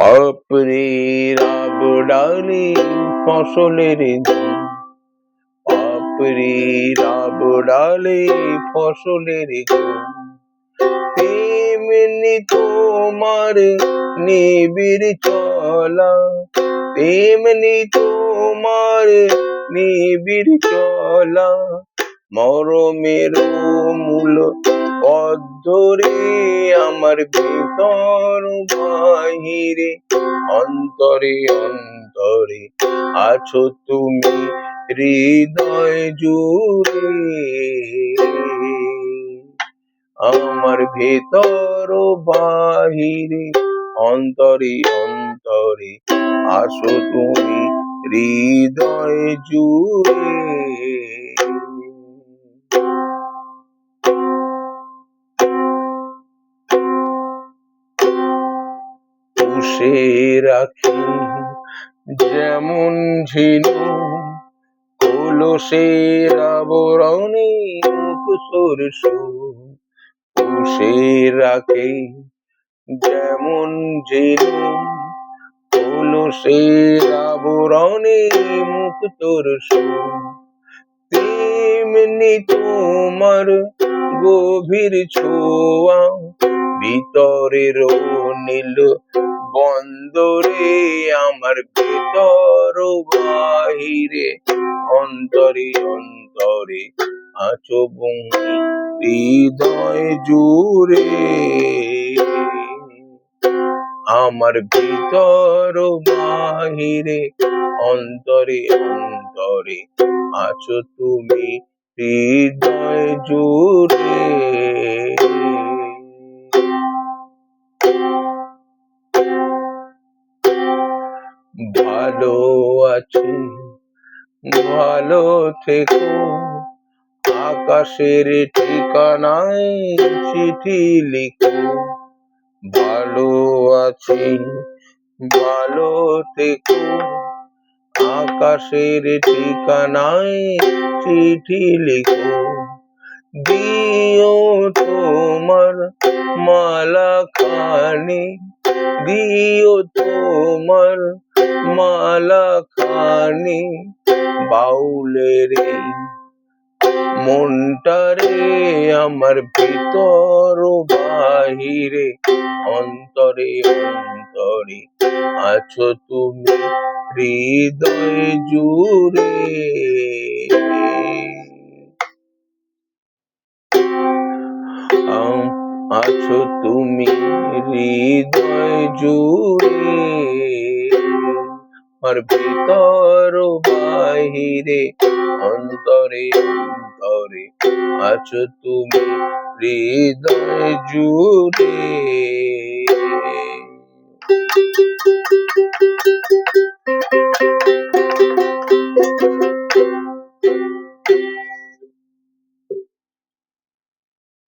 বাপরে রাব ডালে ফসলের ধুম, বাপরে রাব ডালে ফসলের ঘুম, তেমনি তোমার নিবিড় চলা, তেমনি তোমার নিবিড় চলা, মরমের মূল পথ ধরে আমার ভিতর বাহিরে, অন্তরে অন্তরে আছো তুমি হৃদয় জুড়ে, আমার ভেতর বাহিরে, অন্তরে অন্তরে আছো তুমি হৃদয় জুড়ে। পুষে রাখি যেমন ঝিনুক কলসের আবরণে মুখর সুখ, পুষে রাখি যেমন ঝিনুক কলসের আবরণে মুক্তোর সুখ, তেমনি তোমার গভীর ছোঁয়া ভিতরের নীল বন্দরে, আমার ভেতর বাহিরে, অন্তরে অন্তরে আছো তুমি হৃদয় জুড়ে, আমার ভিতর বাহিরে, অন্তরে অন্তরে আছো তুমি হৃদয় জুড়ে। ভালো আছি ভালো থেকো, আকাশের ঠিকানায় চিঠি লিখো, ভালো আছি ভালো থেকো, আকাশের ঠিকানায় চিঠি লিখো, দিও তোমার মালা খানি, দিও তোমার মালা খানি, বাউলের মনটারে, আমার ভিতর বাহিরে, অন্তরে অন্তরে আছো তুমি হৃদয় জুড়ে, আছো তুমি হৃদয় জুড়ে, আমার ভিতর বাহিরে, অন্তরে অন্তরে আছো তুমি হৃদয় জুড়ে।